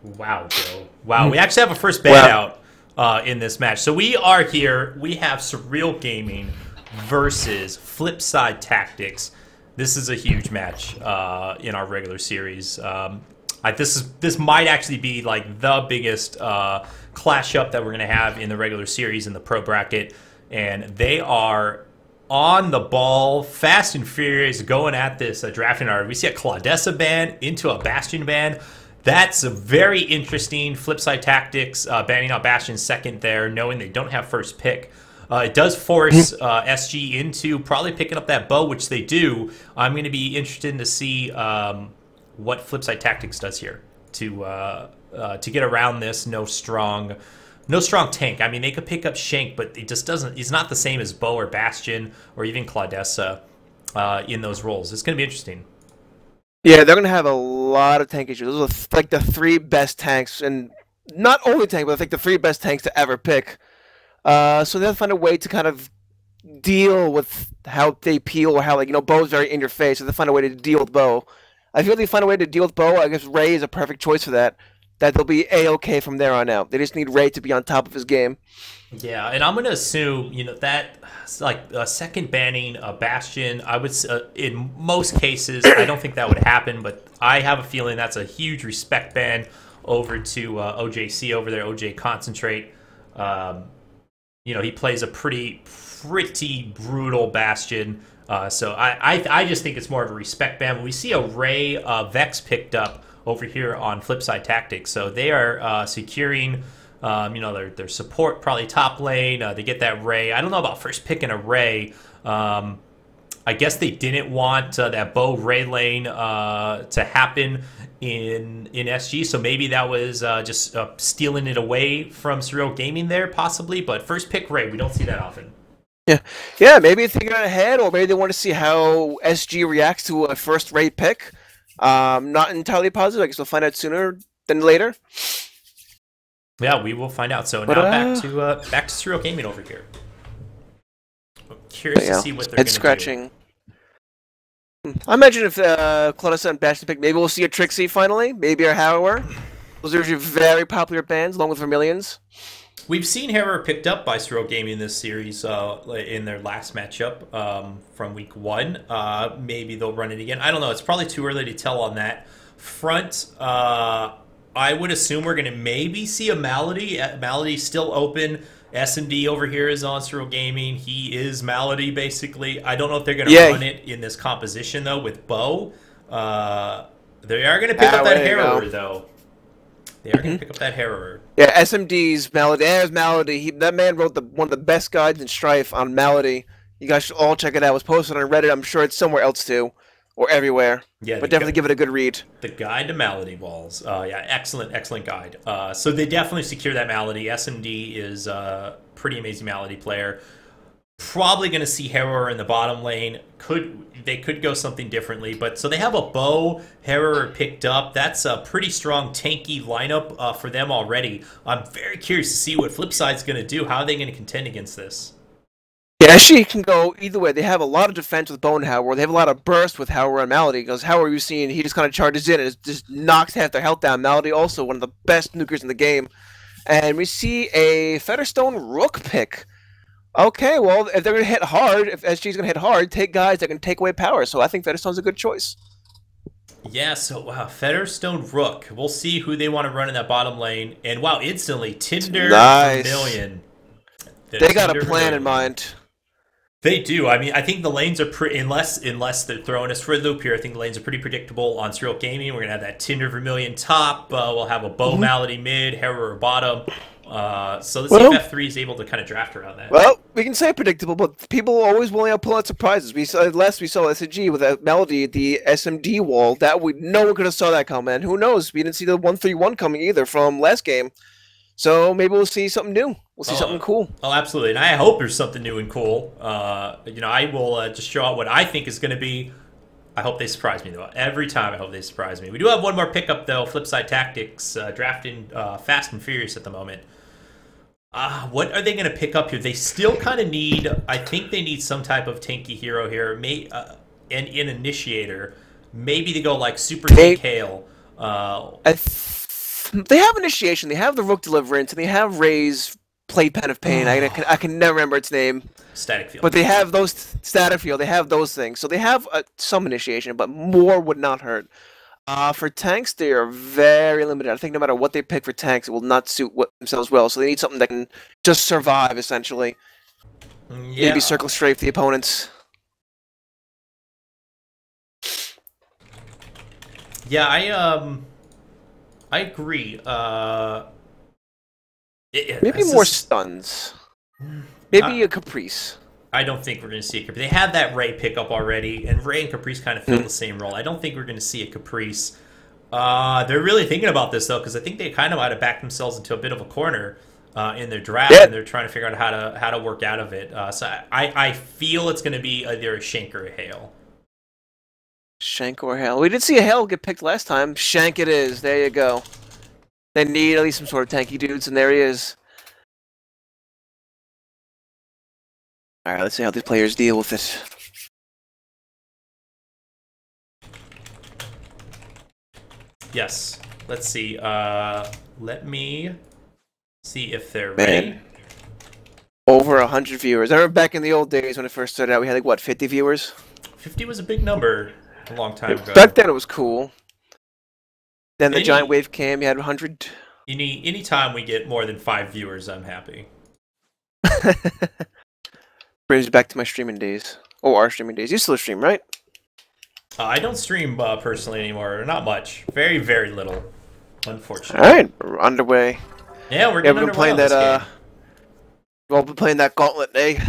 Wow, Joe. Wow, we actually have a first ban Well, out in this match. So we are here. We have Surreal Gaming versus Flipside Tactics. This is a huge match in our regular series. This might actually be like the biggest clash up that we're going to have in the regular series in the pro bracket, and they are on the ball, fast and furious, going at this drafting order. We see a Claudessa ban into a Bastion ban. That's a very interesting. Flipside Tactics banning out Bastion second there, knowing they don't have first pick. It does force SG into probably picking up that bow, which they do. I'm going to be interested to see what Flipside Tactics does here to get around this. No strong tank. I mean, they could pick up Shank, but it just doesn't. He's not the same as Bow or Bastion or even Claudessa in those roles. It's going to be interesting. yeah, they're going to have a lot of tank issues. Those are like the three best tanks, and not only tank, but I think the three best tanks to ever pick. So they'll find a way to kind of deal with how they peel, or how, like, Bow's very in your face, so they'll find a way to deal with Bow. I feel they find a way to deal with Bow. I guess Ray is a perfect choice for that. That they'll be a-okay from there on out. They just need Ray to be on top of his game. Yeah, and I'm going to assume, that like a second banning a Bastion, I would in most cases, I don't think that would happen, but I have a feeling that's a huge respect ban over to OJC over there, OJ Concentrate. He plays a pretty brutal Bastion. So I just think it's more of a respect ban. We see a Ray Vex picked up over here on Flipside Tactics. So they are securing, their support probably top lane. They get that Ray. I don't know about first picking a Ray. I guess they didn't want that Bow Ray lane to happen in SG. So maybe that was just stealing it away from Surreal Gaming there, possibly. But first pick Ray, we don't see that often. Yeah, maybe they got ahead, or maybe they want to see how SG reacts to a first Ray pick. Not entirely positive. I guess we'll find out sooner than later. Yeah, we will find out. So now back to Serial Gaming over here. I'm curious to see what they're going to do. Scratching. I imagine if Claudessa and Bastion pick, maybe we'll see a Trixie finally. Maybe a Harrower. Those are usually very popular bands, along with Vermilions. We've seen Harrower picked up by Serial Gaming this series in their last matchup from week 1. Maybe they'll run it again. I don't know. It's probably too early to tell on that front. I would assume we're going to maybe see a Malady. Malady's still open. SMD over here is on Serial Gaming. He is Malady, basically. I don't know if they're going to run it in this composition, though, with Bow. They are going to pick up that Harrower, though. They are going to pick up that Harrower. Yeah, SMD's Malady. There's Malady. That man wrote one of the best guides in Strife on Malady. You guys should all check it out. It was posted on Reddit. I'm sure it's somewhere else, too. Or everywhere. Yeah, but definitely give it a good read. The Guide to Malady Balls. Yeah, excellent guide. So they definitely secure that Malady. SMD is a pretty amazing Malady player. Probably going to see Harrower in the bottom lane. They could go something differently, but so they have a Bow Harrower picked up. That's a pretty strong tanky lineup for them already. I'm very curious to see what Flipside's going to do. How are they going to contend against this? Yeah, she can go either way. They have a lot of defense with Bow and Harrower. They have a lot of burst with Harrower and Malady. Because Harrower, you've seen, he just kind of charges in and just knocks half their health down. Malady also one of the best nukers in the game. And we see a Featherstone Rook pick. Okay, well, if they're going to hit hard, if SG's going to hit hard, take guys that can take away power. So I think Featherstone's a good choice. Yeah, so Featherstone Rook. We'll see who they want to run in that bottom lane. And wow, instantly, Tinder Vermilion. They got a plan in mind. They do. I mean, I think the lanes are pretty, unless they're throwing us for a loop here, I think the lanes are pretty predictable on Serial Gaming. We're going to have that Tinder Vermilion top. We'll have a Bow Malady mid, Harrower bottom. So let's see if F3 is able to kind of draft around that. Well, we can say predictable, but people are always willing to pull out surprises. We saw SG with that Malady at the SMD wall. No one could have saw that coming. Who knows? We didn't see the 1-3-1 coming either from last game. So maybe we'll see something new. We'll see something cool. Oh, absolutely. And I hope there's something new and cool. I will just show out what I think is going to be. I hope they surprise me, though. Every time I hope they surprise me. We do have one more pickup, though. Flipside Tactics, drafting fast and furious at the moment. What are they going to pick up here? They still kind of need, I think they need some type of tanky hero here. An initiator. Maybe they go like Super Tank Kale. They have Initiation, they have the Rook Deliverance, and they have Ray's Playpen of Pain. I can never remember its name. Static Field. But they have those Static Field, they have those things. So they have some Initiation, but more would not hurt. For tanks, they are very limited. I think no matter what they pick for tanks, it will not suit themselves well. So they need something that can just survive, essentially. Yeah. Maybe Circle Strafe the opponents. Yeah, I agree. Maybe more stuns. Maybe a Caprice. I don't think we're going to see a Caprice. They have that Ray pickup already, and Ray and Caprice kind of fill the same role. I don't think we're going to see a Caprice. They're really thinking about this, though, because I think they kind of might have backed themselves into a bit of a corner in their draft, and they're trying to figure out how to work out of it. So I feel it's going to be either a Shank or a Hale. Shank or Hale. We did see a Hale get picked last time. Shank it is. There you go. They need at least some sort of tanky dudes, and there he is. Alright, let's see how these players deal with it. Yes. Let's see. Let me see if they're ready. Over 100 viewers. I remember back in the old days when it first started out, we had like, what, 50 viewers? 50 was a big number a long time ago. Back then it was cool. Then the giant wave came, you had 100. Anytime we get more than 5 viewers, I'm happy. Brings me back to my streaming days. Oh, our streaming days. You still stream, right? I don't stream personally anymore. Not much. Very, very little. Unfortunately. Alright, we're underway. Yeah, we're getting we've been playing that, we've all been playing that Gauntlet, eh?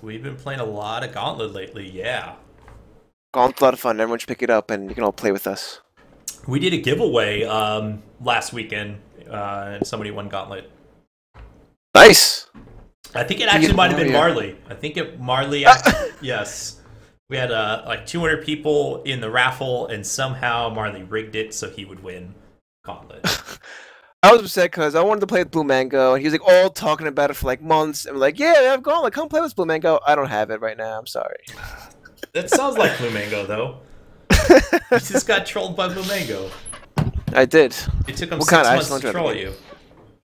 We've been playing a lot of Gauntlet lately, yeah. Gauntlet's a lot of fun. Everyone should pick it up, and you can all play with us. We did a giveaway last weekend, and somebody won Gauntlet. Nice! I think it actually might have been Marley. I think Marley, yes. We had like 200 people in the raffle, and somehow Marley rigged it so he would win Gauntlet. I was upset because I wanted to play with Blue Mango, and he was like all talking about it for like months. And I'm like, yeah, I've Gauntlet. Come play with Blue Mango. I don't have it right now. I'm sorry. That sounds like Blue Mango, though. You just got trolled by Blue Mango. I did. It took him 6 months to troll you.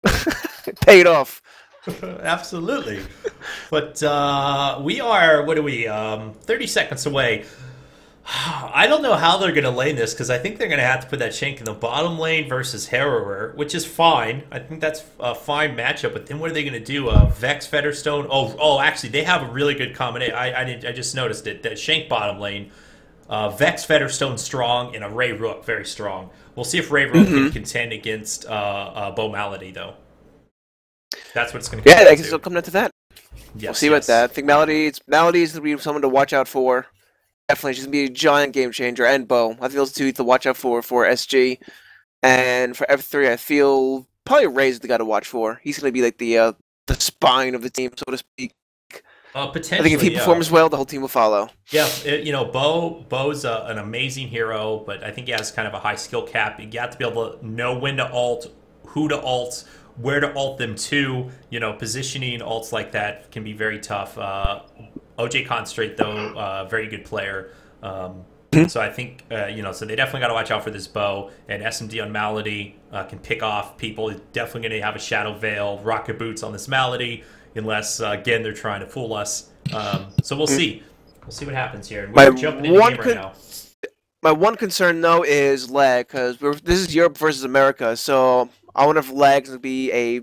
It paid off. Absolutely. But we are, what are we, 30 seconds away. I don't know how they're going to lane this, because I think they're going to have to put that Shank in the bottom lane versus Harrower, which is fine. I think that's a fine matchup. But then what are they going to do? Vex Featherstone? Oh, actually, they have a really good combination. I just noticed it. That Shank bottom lane, Vex Featherstone strong, and a Ray Rook very strong. We'll see if Ray Rook can contend against Bo Malady, though. That's what it's going to come down to. Yeah, I guess it'll come down to that. Yes, we'll see about that. I think Malady is going to be someone to watch out for. Definitely, she's going to be a giant game changer. And Bo. I think those two to watch out for SG. And for F3, I feel probably Ray's the guy to watch for. He's going to be like the spine of the team, so to speak. Potentially, I think if he performs well, the whole team will follow. Yeah, Bo's an amazing hero, but I think he has kind of a high skill cap. You got to be able to know when to ult, who to ult, where to ult them to. Positioning ults like that can be very tough. OJ Constrate, though, very good player. So I think, so they definitely got to watch out for this Bo. And SMD on Malady can pick off people. Definitely going to have a Shadow Veil, Rocket Boots on this Malady, unless, again, they're trying to fool us. So we'll see. We'll see what happens here. We're jumping into the game right now. My one concern, though, is lag, because this is Europe versus America, so I wonder if lag will be a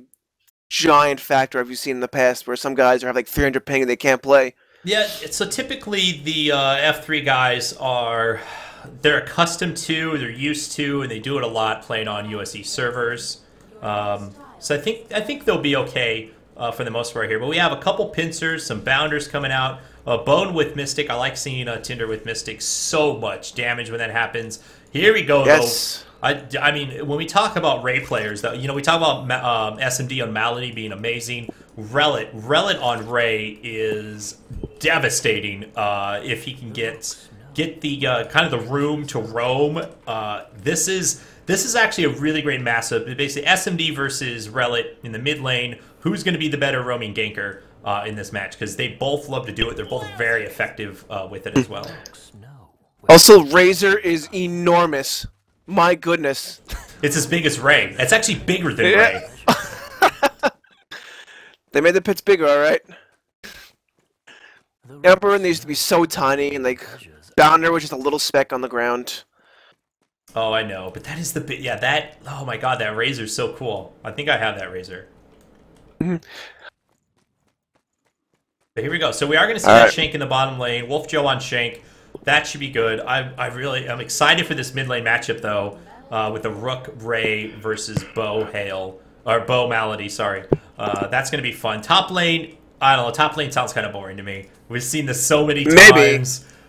giant factor, as you've seen in the past, where some guys have like 300 ping and they can't play. Yeah, so typically the F3 guys they're accustomed to, they're used to, and they do it a lot playing on USE servers. So I think they'll be okay for the most part here. But we have a couple pincers, some bounders coming out. Bone with Mystic. I like seeing Tinder with Mystic. So much damage when that happens. Here we go, yes. though. I mean, when we talk about Ray players, though, we talk about SMD on Malady being amazing. Relit on Ray is devastating if he can get the kind of the room to roam. This is actually a really great matchup. Basically, SMD versus Relit in the mid lane. Who's going to be the better roaming ganker in this match? Because they both love to do it. They're both very effective with it as well. Also, Razor is enormous. My goodness. It's as big as Ray. It's actually bigger than Ray. They made the pits bigger, all right. Emperor used to be so tiny, and like Bounder was just a little speck on the ground. Oh, I know, but that is the bit. Yeah, that. Oh my God, that razor's so cool. I think I have that razor. But here we go. So we are going to see that Shank in the bottom lane. Wolf Joe on Shank. That should be good. I'm excited for this mid lane matchup though, with the Rook Ray versus Bo Hale or Bo Malady. Sorry, that's going to be fun. Top lane. I don't know. Top lane sounds kind of boring to me. We've seen this so many times. Maybe.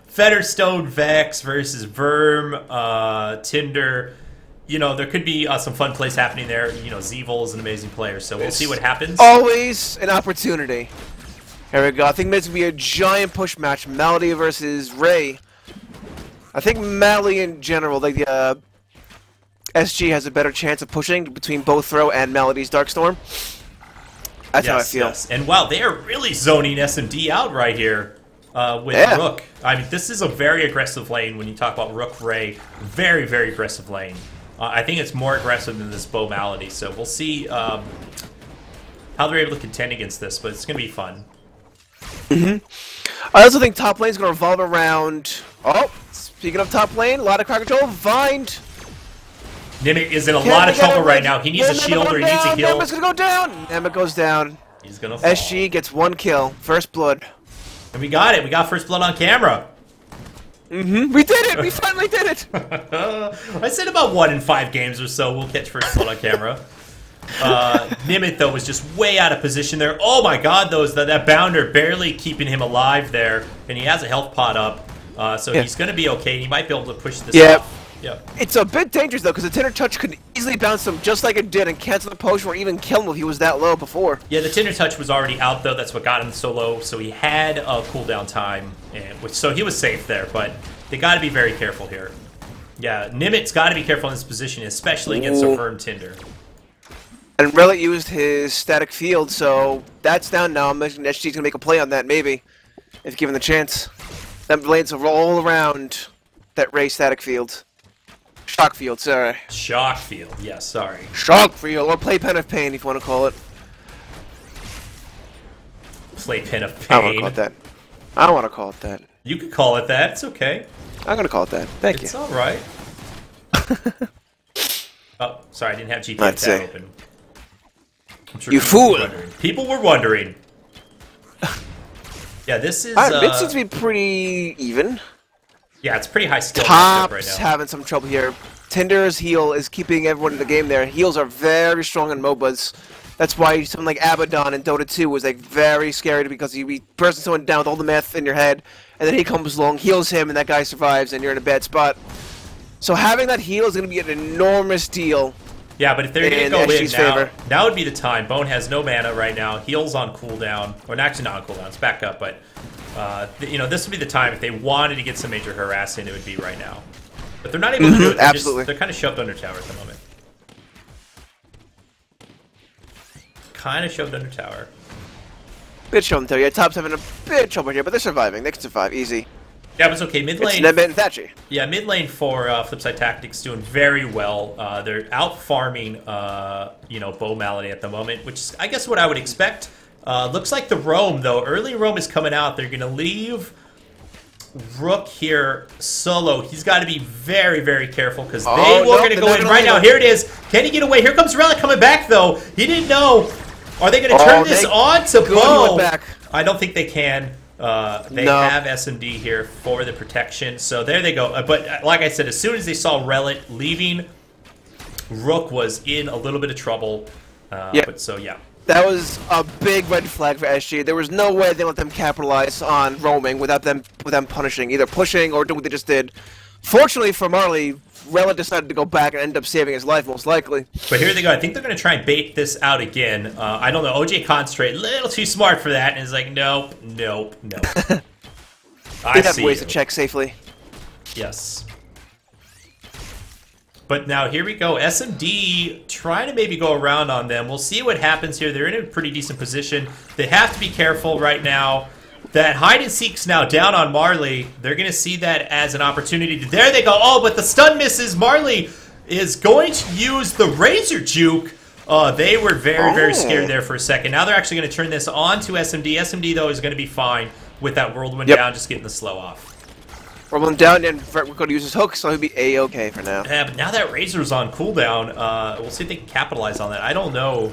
Featherstone Vex versus Verm, Tinder. You know, there could be some fun plays happening there. You know, Zeevil is an amazing player, so we'll see what happens. Always an opportunity. Here we go. I think this will be a giant push match. Malady versus Ray. I think Malady in general, like the SG has a better chance of pushing between both Throw and Malady's Darkstorm. That's how I feel. Yes. And wow, they are really zoning SMD out right here with Rook. I mean, this is a very aggressive lane when you talk about Rook Ray. Very, very aggressive lane. I think it's more aggressive than this Bo Malady. So we'll see how they're able to contend against this, but it's going to be fun. I also think top lane is going to revolve around... Oh, speaking of top lane, a lot of crowd control. Vind. Nimit is in a lot of trouble right now. He needs a shield or he needs a heal. Nemit's going to go down. Nemit goes down. He's going to fall. SG gets 1 kill. First blood. And we got it. We got first blood on camera. We did it. We finally did it. I said about 1 in 5 games or so we'll catch first blood on camera. Nimit, though, was just way out of position there. Oh, my God, though, that Bounder barely keeping him alive there. And he has a health pot up. So he's going to be okay. He might be able to push this off. Yep. It's a bit dangerous, though, because the Tinder Touch could easily bounce him just like it did and cancel the potion or even kill him if he was that low before. Yeah, the Tinder Touch was already out, though. That's what got him so low. So he had a cooldown time, so he was safe there. But they got to be very careful here. Yeah, Nimit's got to be careful in this position, especially against a firm Tinder. And Relic used his static field, so that's down now. I'm imagining SG's going to make a play on that, maybe, if given the chance. That lane's will roll around that Ray static field. Shock field, sorry. Shock field, yes, sorry. Shock field, or Playpen of Pain, if you want to call it. Playpen of Pain. I don't want to call it that. I don't want to call it that. You could call it that, it's okay. I'm going to call it that. Thank you. It's alright. Oh, sorry, I didn't have GTA tab open. Sure you fool! People were wondering. Yeah, this is... it seems to be pretty even. Yeah, it's pretty high skill Top's right now. having some trouble here. Tinder's heal is keeping everyone in the game there. Heals are very strong in MOBAs. That's why something like Abaddon in Dota 2 was like very scary because you be pressing someone down with all the meth in your head, and then he comes along, heals him, and that guy survives, and you're in a bad spot. So having that heal is going to be an enormous deal. Yeah, but if they're going to go in now would be the time. Bone has no mana right now. Heals on cooldown. Or actually not on cooldown. It's back up, but... you know, this would be the time if they wanted to get some major harassing, it would be right now. But they're not able to do it. They're kind of shoved under tower at the moment. Kind of shoved under tower. Bit shoved under tower. Yeah, Top's having a bit trouble here, but they're surviving. They can survive easy. Yeah, but it's okay. Mid lane. It's Nebit and Thatchy. Yeah, mid lane for Flipside Tactics doing very well. They're out farming, you know, Bo Malady at the moment, which is, I guess, what I would expect. Looks like the Roam, though. Early Roam is coming out. They're going to leave Rook here solo. He's got to be very, very careful because they were going to go in right now. Here it is. Can he get away? Here comes Relic coming back, though. He didn't know. Are they going to turn this on to Bo? I don't think they can. They have SMD here for the protection. So there they go. But like I said, as soon as they saw Relic leaving, Rook was in a little bit of trouble. But so, yeah. That was a big red flag for SG. There was no way they let them capitalize on roaming without them punishing, either pushing or doing what they just did. Fortunately for Marley, Relic decided to go back and end up saving his life, most likely. But here they go. I think they're going to try and bait this out again. I don't know. OJ Constrate, a little too smart for that, and is like, nope, nope, nope. They have ways to check safely. Yes. But now here we go. SMD trying to maybe go around on them. We'll see what happens here. They're in a pretty decent position. They have to be careful right now. That hide and seek's now down on Marley. They're going to see that as an opportunity. There they go. Oh, but the stun misses. Marley is going to use the Razor Juke. They were very, very scared there for a second. Now they're actually going to turn this on to SMD. SMD, though, is going to be fine with that Whirlwind down, just getting the slow off. Whirlwind down, and we're going to use his hook, so he'll be A-okay for now. Yeah, but now that Razor's on cooldown, we'll see if they can capitalize on that. I don't know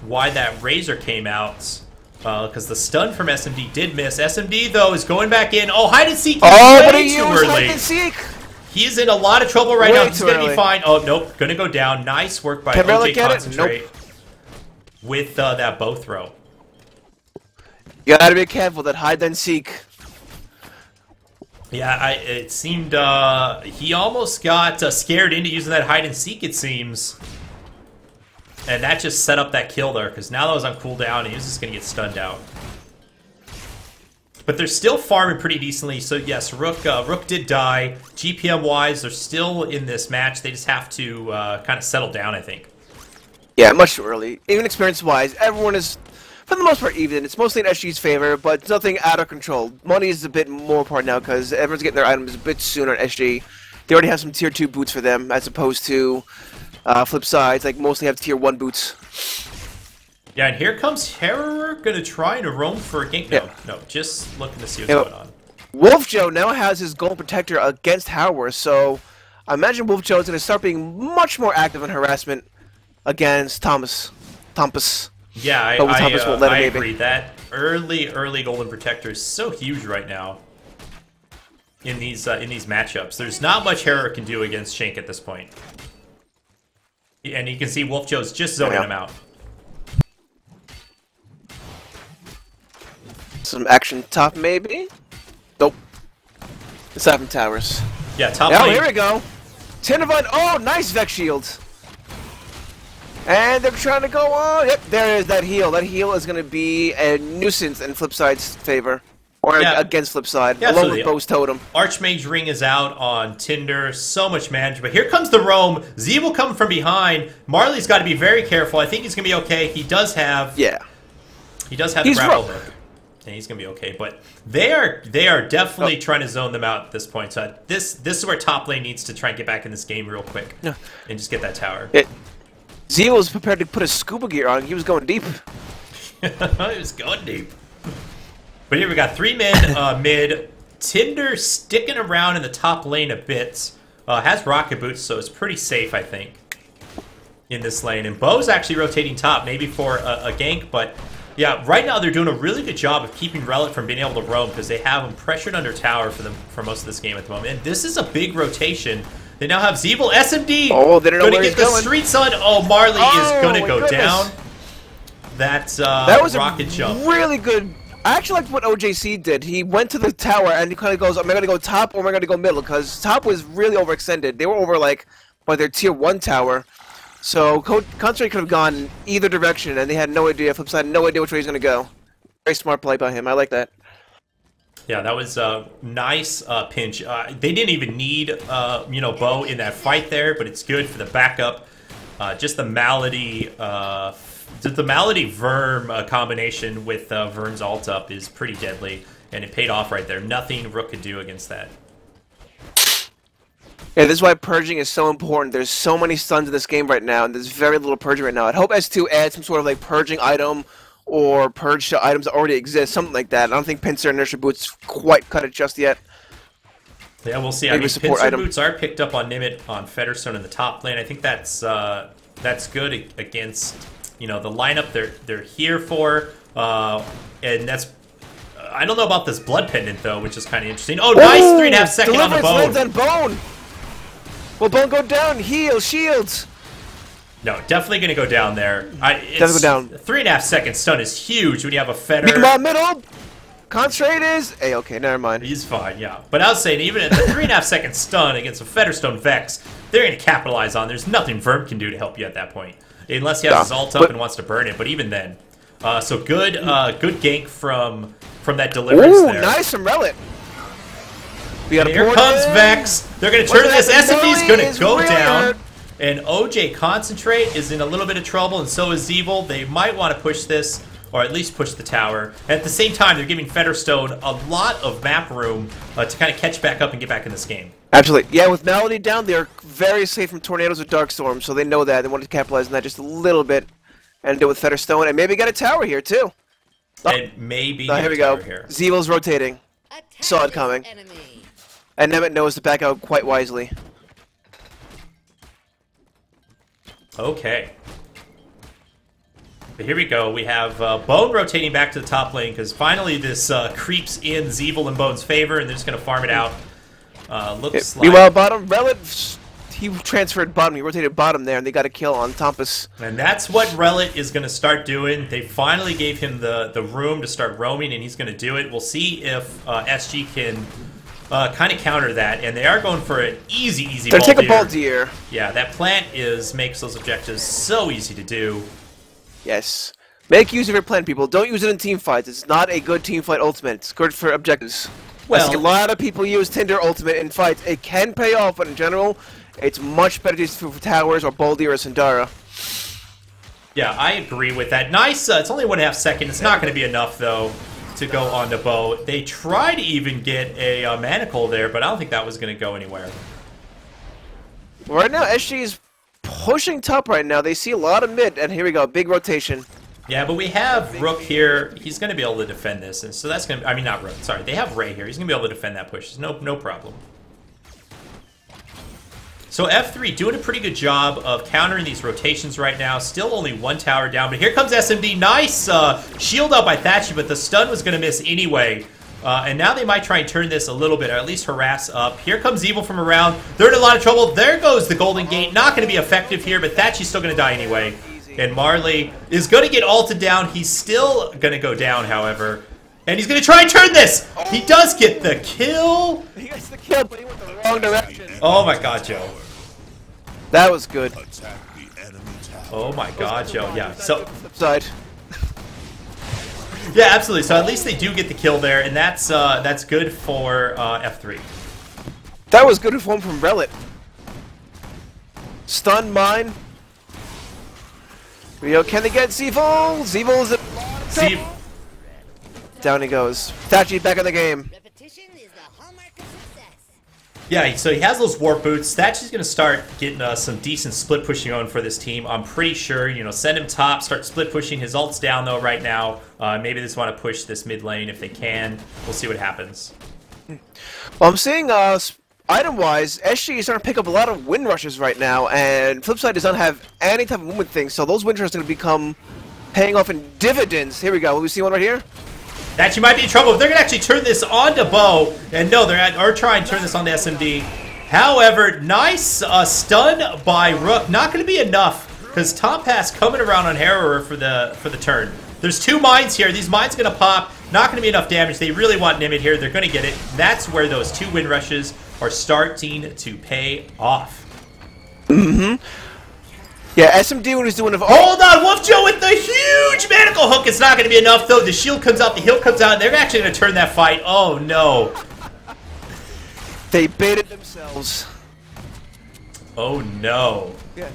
why that Razor came out, because the stun from SMD did miss. SMD, though, is going back in. Oh, hide and seek! But he used hide and seek! He's in a lot of trouble right now. He's going to be fine. Oh, nope. Going to go down. Nice work by OJ Concentrate with that bow throw. You gotta be careful that hide and seek. Yeah, it seemed he almost got scared into using that hide and seek, it seems. And that just set up that kill there, because now that was on cooldown, and he was just going to get stunned out. But they're still farming pretty decently, so yes, Rook did die. GPM-wise, they're still in this match. They just have to kind of settle down, I think. Yeah, much too early. Even experience-wise, everyone is, for the most part, even. It's mostly in SG's favor, but it's nothing out of control. Money is a bit more important now, because everyone's getting their items a bit sooner on SG. They already have some Tier 2 boots for them, as opposed to flip sides, like mostly have Tier 1 boots. Yeah, and here comes Terror, gonna try to roam for a gank. No, just looking to see what's going on. Wolf Joe now has his Golden Protector against Howard, so I imagine Wolf Joe is gonna start being much more active in harassment against Thomas. Yeah, I agree. That early Golden Protector is so huge right now in these matchups. There's not much Terror can do against Shank at this point, and you can see Wolf Joe's just zoning him out. Some action top, maybe? Nope. It's up in towers. Yeah, top lane. lane. Here we go. Tindervine. Oh, nice Vex shield. And they're trying to go on. Yep, there is that heal. That heal is going to be a nuisance in Flipside's favor. Or against Flipside, along with Bo's Totem. Archmage Ring is out on Tinder. So much management. But here comes the roam. Z will come from behind. Marley's got to be very careful. I think he's going to be okay. He does have... Yeah. He does have the grapple hook. And he's gonna be okay, but they are definitely trying to zone them out at this point. So this is where top lane needs to try and get back in this game real quick and just get that tower. Z was prepared to put his scuba gear on. He was going deep. He was going deep. But here we got 3 men mid. Tinder sticking around in the top lane a bit. Has rocket boots, so it's pretty safe, I think, in this lane. And Bo's actually rotating top, maybe for a gank, but. Yeah, right now they're doing a really good job of keeping Relic from being able to roam because they have him pressured under tower for most of this game at the moment. And this is a big rotation. They now have Zeeble, SMD. Oh, they don't know where he's going. Street Sun. Oh, Marley is going to go down. That was rocket jump. Really good. I actually liked what OJC did. He went to the tower and he kind of goes, am I going to go top or am I going to go middle? Because top was really overextended. They were over like by their Tier 1 tower. So Concentrate could have gone either direction, and they had no idea. Flipside, no idea which way he's going to go. Very smart play by him. I like that. Yeah, that was a nice pinch. They didn't even need, Bo in that fight there, but it's good for the backup. Just the Malady, Verm combination with Vern's ult up is pretty deadly, and it paid off right there. Nothing Rook could do against that. Yeah, this is why purging is so important. There's so many stuns in this game right now, and there's very little purging right now. I'd hope S2 adds some sort of like purging item or purge items that already exist, something like that. I don't think Pincer and Inertia Boots quite cut it just yet. Yeah, we'll see. I mean, Pincer Boots are picked up on Nimit on Fetterstone in the top lane. I think that's good against the lineup they're here for, and that's. I don't know about this Blood Pendant though, which is kind of interesting. Oh, nice 3.5 second on the bone. Will Bone go down? Heal, shields. No, definitely going to go down there. Definitely go down. 3.5 second stun is huge when you have a Fetter. Meanwhile, middle. Concentrate is... Hey, okay, never mind. He's fine, yeah. But I was saying, even at the 3.5 second stun against a Fetterstone Vex, they're going to capitalize on. There's nothing Verm can do to help you at that point. Unless he has his ult up and wants to burn it. But even then. So good gank from that deliverance there. Nice from Relic. Here comes Vex. They're going to turn this. SMD's going to go down. And OJ Concentrate is in a little bit of trouble, and so is Zeeble. They might want to push this or at least push the tower. And at the same time, they're giving Featherstone a lot of map room to kind of catch back up and get back in this game. Absolutely. Yeah, with Melody down, they're very safe from tornadoes or dark storms, so they know that. They want to capitalize on that just a little bit and do it with Featherstone, and maybe get a tower here, too. And maybe here we go. Here. Zevil's rotating. Saw it coming. And Nemeth knows to back out quite wisely. Okay. But here we go. We have Bone rotating back to the top lane because finally this creeps in Zeevil in Bone's favor, and they're just going to farm it out. Looks like... Meanwhile, bottom, Relit, he transferred bottom. He rotated bottom there, and they got a kill on Tompus. And that's what Relit is going to start doing. They finally gave him the room to start roaming, and he's going to do it. We'll see if SG can kind of counter that. And they are going for an easy They're taking a Baldir. Yeah, that plant makes those objectives so easy to do. Yes. Make use of your plant, people. Don't use it in team fights. It's not a good team fight ultimate. It's good for objectives. Well, I see a lot of people use Tinder ultimate in fights. It can pay off, but in general, it's much better to use for towers or Baldir or Sindara. Yeah, I agree with that. Nice. It's only 1.5 seconds. It's not going to be enough, though, to go on the bow. They tried to even get a manacle there, but I don't think that was going to go anywhere. Right now, SG is pushing top right now. They see a lot of mid, and here we go. Big rotation. Yeah, but we have Rook here. He's going to be able to defend this, and so that's going to... I mean, not Rook. Sorry, they have Ray here. He's going to be able to defend that push. No problem. So F3 doing a pretty good job of countering these rotations right now. Still only one tower down, but here comes SMD. Nice shield out by Thatchy, but the stun was going to miss anyway. And now they might try and turn this a little bit, or at least harass up. Here comes Evil from around. They're in a lot of trouble. There goes the Golden Gate. Not going to be effective here, but Thatchy's still going to die anyway. And Marley is going to get ulted down. He's still going to go down, however. And he's going to try and turn this. He does get the kill. He gets the kill, but he went the wrong direction. Oh my god, Joe. That was good. Oh my god, Joe. Yeah. So side. Yeah, absolutely. So at least they do get the kill there, and that's good for F3. That was good form from Relit. Stun mine. Rio, can they get Zeevil? Zeevil's down he goes. Thatchy back in the game. Repetition is the hallmark of success. Yeah, so he has those warp boots. Thatchy's going to start getting some decent split pushing on for this team. I'm pretty sure, you know, send him top, start split pushing. His ult's down though right now. Maybe they just want to push this mid lane if they can. We'll see what happens. Well, I'm seeing item-wise, SG is starting to pick up a lot of wind rushes right now, and Flipside does not have any type of movement thing, so those wind rushes are going to become paying off in dividends. Here we go. Will we see one right here? Thatchy might be in trouble. If they're going to actually turn this onto Bo, and no, they're trying to turn this onto SMD. However, nice stun by Rook. Not going to be enough, because Top Pass coming around on Harrower for the turn. There's two mines here. These mines going to pop. Not going to be enough damage. They really want Nimid here. They're going to get it. That's where those two wind rushes are starting to pay off. Mm-hmm. Yeah, SMD when he's doing... Hold on! Wolf Joe with the huge manacle hook! It's not going to be enough, though. The shield comes out, the heal comes out, and they're actually going to turn that fight. Oh, no. They baited themselves. Oh, no. Yeah.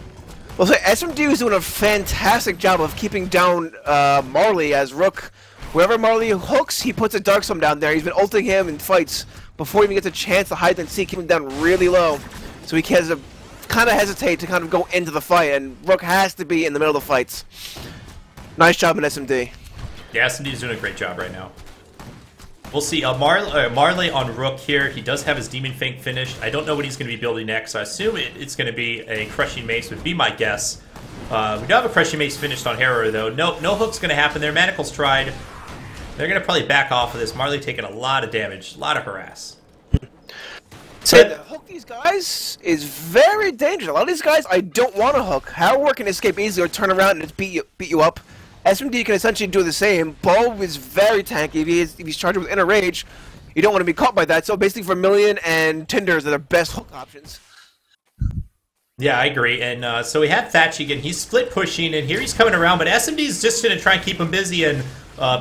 Well, so SMD is doing a fantastic job of keeping down Marley as Rook. Wherever Marley hooks, he puts a Darkstorm down there. He's been ulting him in fights before he even gets a chance to hide and seek, keep him down really low. So he has to kind of hesitate to kind of go into the fight, and Rook has to be in the middle of the fights. Nice job in SMD. Yeah, SMD's doing a great job right now. We'll see. Marley on Rook here. He does have his Demon Fang finished. I don't know what he's going to be building next, so I assume it's going to be a Crushing Mace would be my guess. We do have a Crushing Mace finished on Harrower, though. No hook's going to happen there. Manacle's tried. They're going to probably back off of this. Marley taking a lot of damage, a lot of harass. So to hook these guys is very dangerous. A lot of these guys I don't want to hook. Harrower can escape easily or turn around and just beat you up. SMD can essentially do the same. Bo is very tanky. If he's charged with Inner Rage, you don't want to be caught by that. So basically Vermilion and Tinders are their best hook options. Yeah, I agree. And so we have Thatch again. He's split pushing, and here he's coming around. But SMD's just going to try and keep him busy and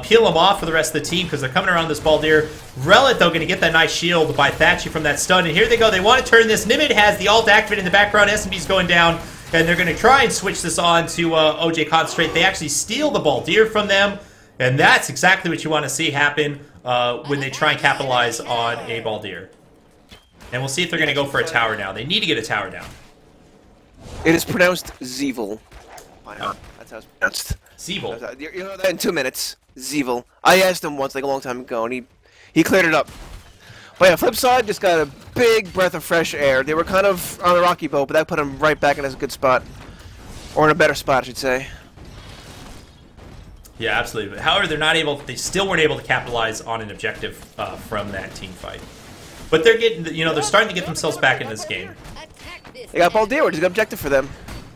peel him off for the rest of the team because they're coming around this Baldir. Relit, though, going to get that nice shield by Thatchy from that stun. And here they go. They want to turn this. Nimid has the ult activated in the background. SMD's going down. And they're going to try and switch this on to OJ Concentrate. They actually steal the Baldir from them. And that's exactly what you want to see happen when they try and capitalize on a Baldir. And we'll see if they're going to go for a tower now. They need to get a tower down. It is pronounced Zeevil. Why not? That's how it's pronounced. Zeevil. You know that in 2 minutes. Zeevil. I asked him once, like a long time ago, and he cleared it up. But yeah, flip side just got a big breath of fresh air. They were kind of on a rocky boat, but that put them right back in a good spot. Or in a better spot, I should say. Yeah, absolutely. But however, they still weren't able to capitalize on an objective from that team fight. But they're getting, they're starting to get themselves back in this game. They got Baldir, which is a good objective for them.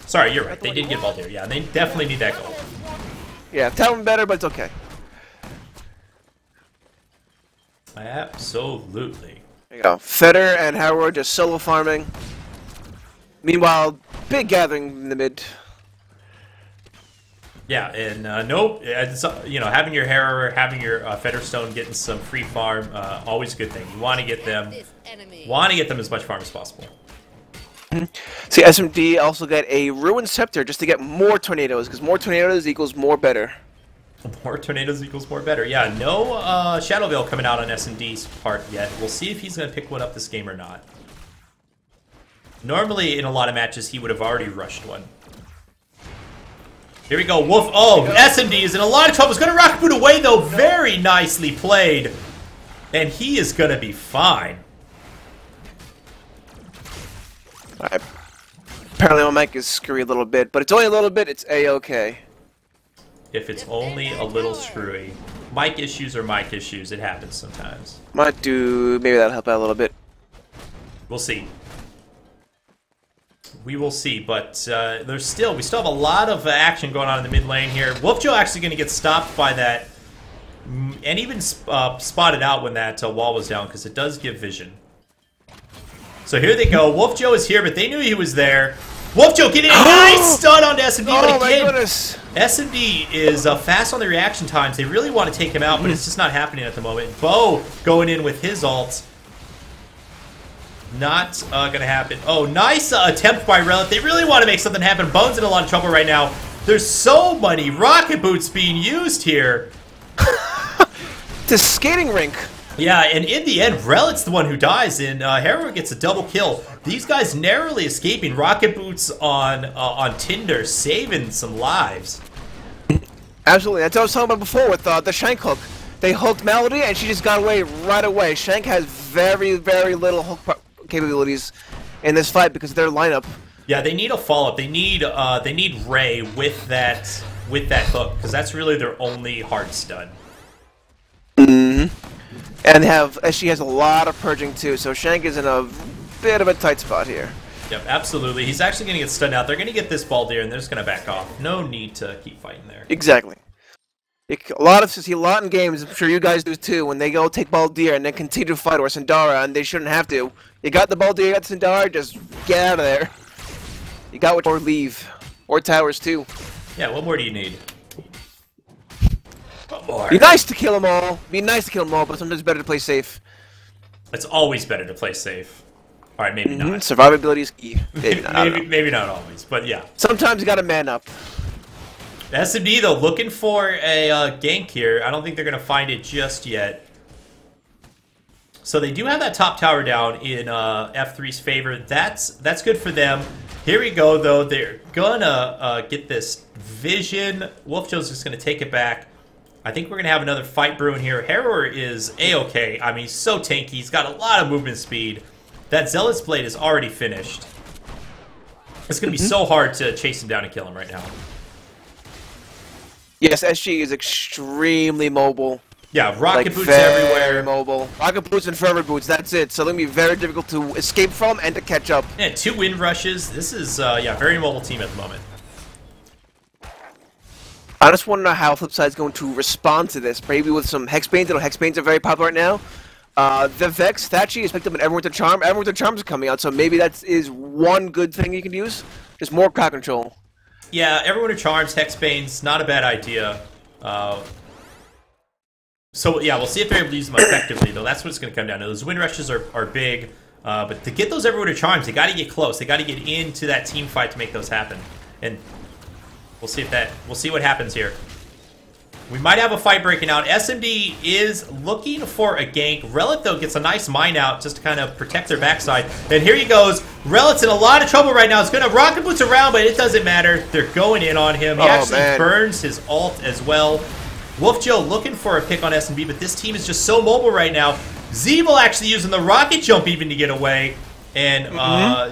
Sorry, you're right. They did get Baldir. Yeah, they definitely need that goal. Yeah, tell them better, but it's okay. Absolutely. There you go. Feder and Howard just solo farming. Meanwhile, big gathering in the mid. Yeah, and nope, having your Harrower, having your Fetterstone getting some free farm, always a good thing. You want to get them as much farm as possible. See, SMD also got a Ruined Scepter just to get more tornadoes, because more tornadoes equals more better. More tornadoes equals more better. Yeah, no Shadow Veil coming out on SMD's part yet. We'll see if he's going to pick one up this game or not. Normally, in a lot of matches, he would have already rushed one. Here we go, Wolf. Oh, SMD is in a lot of trouble. He's going to rocket boot away, though. Very nicely played. And he is going to be fine. Alright. Apparently my mic is screwy a little bit, but it's only a little bit, it's A-okay. If it's only a little screwy. Mic issues are mic issues. It happens sometimes. Maybe that'll help out a little bit. We'll see. We will see, but we still have a lot of action going on in the mid lane here. Wolfjo actually going to get stopped by that, and even spotted out when that wall was down, because it does give vision. So here they go. Wolfjo is here, but they knew he was there. Wolfjo getting a nice stun onto SMD, oh but again, my goodness. SMD is fast on the reaction times. They really want to take him out, but it's just not happening at the moment. Bo going in with his ult. Not gonna happen. Oh, nice attempt by Relic. They really want to make something happen. Bone's in a lot of trouble right now. There's so many rocket boots being used here. It's a skating rink. Yeah, and in the end, Relic's the one who dies, and Harrower gets a double kill. These guys narrowly escaping. Rocket boots on Tinder, saving some lives. Absolutely. That's what I was talking about before with the Shank hook. They hooked Melody, and she just got away right away. Shank has very, very little hook capabilities in this fight because of their lineup. Yeah, they need a follow-up. They need Ray with that hook, because that's really their only hard stun. And she has a lot of purging too, so Shank is in a bit of a tight spot here. Yep, absolutely. He's actually going to get stunned out. They're going to get this Baldir, and they're just going to back off. No need to keep fighting there. Exactly. See a lot in games, I'm sure you guys do too, when they go take Baldir and then continue to fight or Sindara, and they shouldn't have to. You got the Baldir, you got the Sindara, just get out of there. You got what, or leave. Or towers too. Yeah, what more do you need? What more? Be nice to kill them all. But sometimes it's better to play safe. It's always better to play safe. Alright, maybe not. Survivability is key. Maybe not. maybe not always, but yeah. Sometimes you gotta man up. SMD, though, looking for a gank here. I don't think they're going to find it just yet. So they do have that top tower down in F3's favor. That's good for them. Here we go, though. They're going to get this vision. Wolfjo's just going to take it back. I think we're going to have another fight brewing here. Harrower is A-okay. I mean, he's so tanky. He's got a lot of movement speed. That Zealot's Blade is already finished. It's going to be so hard to chase him down and kill him right now. Yes, SG is extremely mobile. Yeah, rocket boots very everywhere. Mobile. Rocket boots and fervor boots, that's it. So it'll be very difficult to escape from and to catch up. Yeah, 2 wind rushes. This is, yeah, very mobile team at the moment. I just want to know how Flipside's going to respond to this. Maybe with some Hexbanes. Hexbanes are very popular right now. The Vex, Thatchy is picked up in Everwinter Charm. Everwinter Charms are coming out, so maybe that is one good thing you can use. Just more crowd control. Yeah, Everwinter Charms, Hexbanes, not a bad idea. So, yeah, we'll see if they're able to use them effectively, though. That's what it's going to come down to. Those wind rushes are big, but to get those Everwinter Charms, they got to get close. They got to get into that team fight to make those happen. And we'll see what happens here. We might have a fight breaking out. SMD is looking for a gank. Relic, though, gets a nice mine out just to kind of protect their backside. And here he goes. Relic's in a lot of trouble right now. He's going to rocket boots around, but it doesn't matter. They're going in on him. He actually burns his ult as well. Wolf Joe looking for a pick on SMD, but this team is just so mobile right now. Zeeble actually using the rocket jump even to get away. And,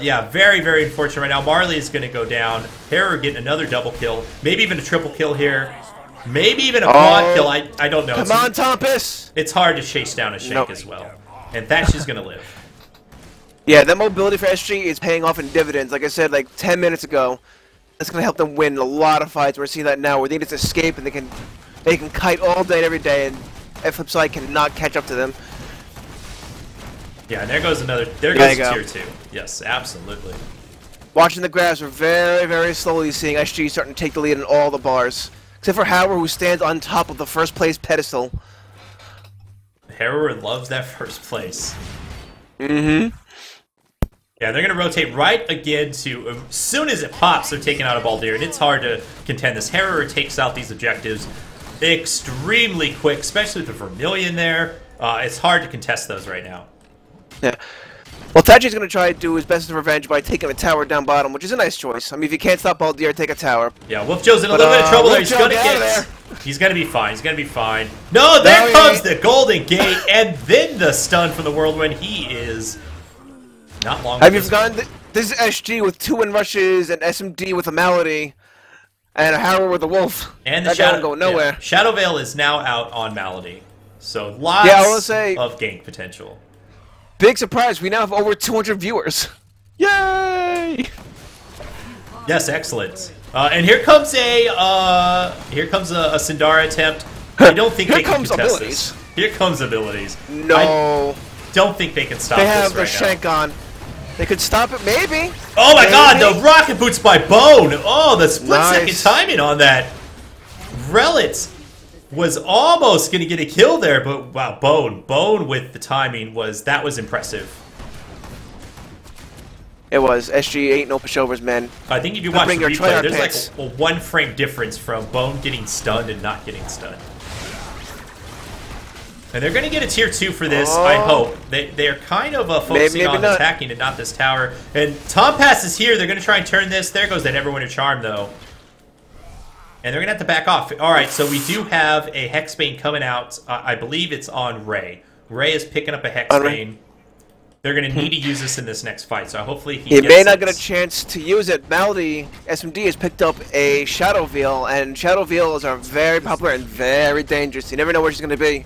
yeah, very, very unfortunate right now. Marley is going to go down. Harrower getting another double kill. Maybe even a triple kill here. Maybe even a quad kill. I don't know. Come on, Tompus! It's hard to chase down a Shank as well. And Thatch is going to live. Yeah, that mobility for SG is paying off in dividends. Like I said, like 10 minutes ago, that's going to help them win a lot of fights. We're seeing that now, where they just escape and they can kite all day and every day, and Flipside cannot catch up to them. Yeah, and there goes another. There goes tier 2. Yes, absolutely. Watching the graphs, we're very, very slowly seeing SG starting to take the lead in all the bars. Except for Howard, who stands on top of the first place pedestal. Harrower loves that first place. Mm-hmm. Yeah, they're going to rotate right again to... as soon as it pops, they're taking out a Baldir, and it's hard to contend this. Harrower takes out these objectives extremely quick, especially with the Vermilion there. It's hard to contest those right now. Yeah. Well, Taji's going to try to do his best revenge by taking a tower down bottom, which is a nice choice. I mean, if you can't stop Baldir, take a tower. Yeah, Wolf Joe's in a little bit of trouble there. He's going to get... He's going to be fine. He's going to be fine. No, there comes the Golden Gate, and then the stun from the Whirlwind. He is not long. Have you forgotten? This is SG with 2 win rushes, and SMD with a Malady, and a Harrower with a Wolf. And the Shadow going nowhere. Yeah. Shadow Veil is now out on Malady. So lots of gank potential. Big surprise, we now have over 200 viewers. Yay! Yes, excellent. And here comes a Sindara attempt. I don't think they can contest this. Here comes abilities. No. I don't think they can stop this right now. They have the Shank on. They could stop it, maybe. Oh my god, the rocket boots by Bone. Oh, the split-second timing on that. Relic was almost going to get a kill there, but wow, Bone with the timing was impressive. It was. SG ain't no pushovers, man. I think if you watch the replay, there's like a 1 frame difference from Bone getting stunned and not getting stunned. And they're going to get a tier 2 for this, I hope. They're kind of focusing on attacking and not this tower. And Tom Pass is here. They're going to try and turn this. There goes that Neverwinter Charm, though. And they're going to have to back off. All right, so we do have a Hexbane coming out. I believe it's on Ray. Ray is picking up a Hexbane. They're going to need to use this in this next fight, so hopefully he may not get a chance to use it. Malady, SMD, has picked up a Shadow Veil, and Shadow Veils are very popular and very dangerous. You never know where she's going to be.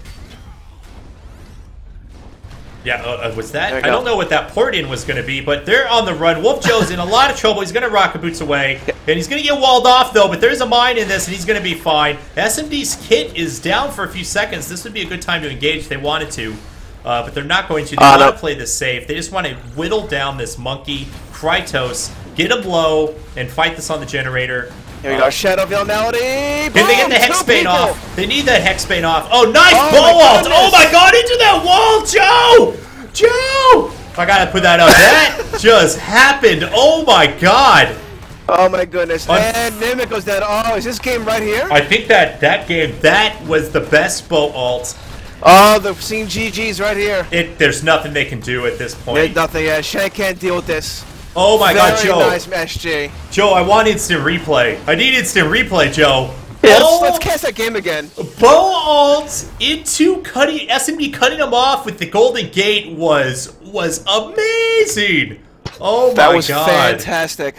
Yeah, was that? I don't know what that port-in was going to be, but they're on the run. Wolf Joe's in a lot of trouble. He's going to rocket boots away, and he's going to get walled off, though, but there's a mine in this, and he's going to be fine. SMD's kit is down for a few seconds. This would be a good time to engage if they wanted to, but they're not going to. They want to play this safe. They just want to whittle down this monkey, Krytos, get him low, and fight this on the generator. Here we go, Shadow Veil Malady. Can they get the Hexbane off? They need that Hexbane off. Oh, nice bow ult! Oh my god, into that wall, Joe! Joe! I gotta put that up. That just happened. Oh my god. Oh my goodness. And Mimic goes down. Oh, is this game right here? I think that game, that was the best bow ult. Oh, they're seeing GG's right here. There's nothing they can do at this point. There's nothing. Yeah, Shank can't deal with this. Oh my god, Joe. Very nice, SG. Joe, I want instant replay. I need instant replay, Joe. Yeah, let's cast that game again. Bow ult into SMD cutting him off with the Golden Gate was amazing. Oh my god. That was fantastic.